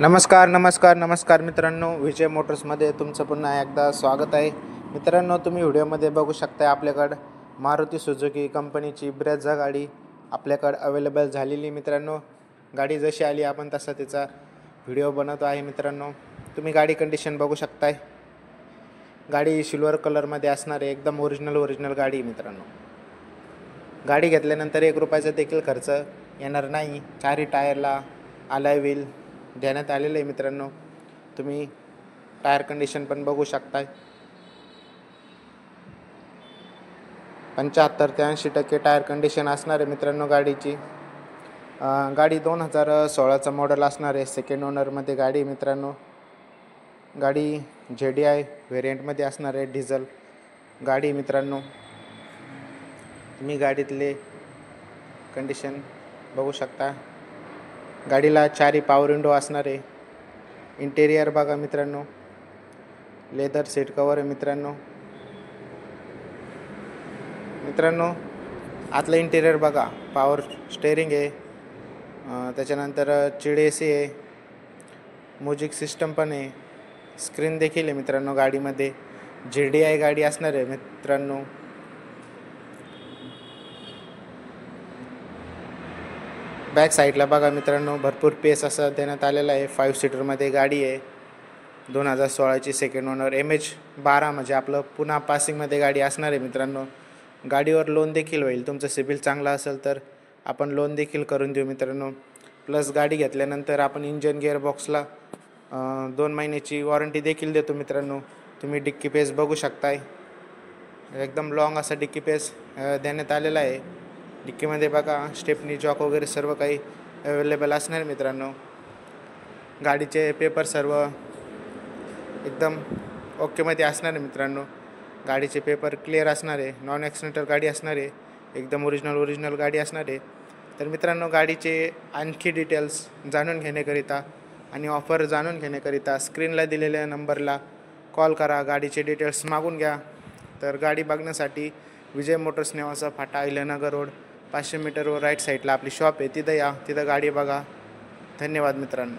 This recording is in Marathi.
नमस्कार मित्रांनो, विजय मोटर्समध्ये तुमचं पुन्हा एकदा स्वागत आहे. मित्रांनो, तुम्ही व्हिडिओमध्ये बघू शकता आपल्याकडं मारुती सुझुकी कंपनीची ब्रेझा गाडी आपल्याकडं अवेलेबल झालेली. मित्रांनो, गाडी जशी आली आपण तसा त्याचा व्हिडिओ बनवतो आहे. मित्रांनो, तुम्ही गाडी कंडिशन बघू शकताय. गाडी सिल्वर कलरमध्ये असणार आहे, एकदम ओरिजिनल गाडी. मित्रांनो, गाडी घेतल्यानंतर 1 रुपयाचा देखील खर्च येणार नाही. चारही टायरला अलॉय व्हील देण्यात आलेलं आहे. मित्रांनो, तुम्ही टायर कंडिशन पण बघू शकताय. 75 ते 80% टायर कंडिशन असणार आहे. मित्रांनो, गाडीची गाडी 2016चा मॉडेल असणार आहे. सेकंड ओनरमध्ये गाडी. मित्रांनो, गाडी JDI व्हेरियंटमध्ये असणार आहे, डिझेल गाडी. मित्रांनो, तुम्ही गाडीतले कंडिशन बघू शकता. गाडीला 4 पॉवर विंडो असणार आहे. इंटेरियर बघा मित्रांनो, लेदर सीट कवर आहे. मित्रांनो, आतलं इंटेरियर बघा. पॉवर स्टेअरिंग आहे, त्याच्यानंतर चिड AC आहे, म्युझिक सिस्टम पण आहे, स्क्रीन देखील आहे. मित्रांनो, गाडीमध्ये JDI गाडी असणार आहे. मित्रांनो, बॅक साईडला बघा मित्रांनो, भरपूर पेस असं देण्यात आलेलं आहे. 5 सीटरमध्ये गाडी आहे. 2016ची सेकंड ओनर, MH12 म्हणजे आपलं पुन्हा पासिंगमध्ये गाडी असणार आहे. मित्रांनो, गाडीवर लोन देखील होईल. तुमचं सिबिल चांगला असेल तर आपण लोन देखील करून देऊ. मित्रांनो, प्लस गाडी घेतल्यानंतर आपण इंजन गिअरबॉक्सला 2 महिन्याची वॉरंटी देखील देतो. मित्रांनो, तुम्ही डिक्की पेस बघू शकताय. एकदम लॉंग असा डिक्की पेस देण्यात आलेला आहे. डिक्कीमध्ये बघा स्टेपनी, जॉक वगैरे सर्व काही अवेलेबल असणार. मित्रांनो, गाडीचे पेपर सर्व एकदम ओकेमध्ये असणार आहे. मित्रांनो, गाडीचे पेपर क्लिअर असणार आहे. नॉन ॲक्सिडेंटल गाडी असणार आहे. एकदम ओरिजिनल गाडी असणार आहे. तर मित्रांनो, गाडीचे आणखी डिटेल्स जाणून घेण्याकरिता आणि ऑफर जाणून घेण्याकरिता स्क्रीनला दिलेल्या नंबरला कॉल करा. गाडीचे डिटेल्स मागून घ्या. तर गाडी बघण्यासाठी विजय मोटर्स नेवासा फाटा, इलेनगर रोड, 500 मीटरवर राईट साईडला आपली शॉप आहे. तिथं या, तिथं गाडी बघा. धन्यवाद मित्रांनो.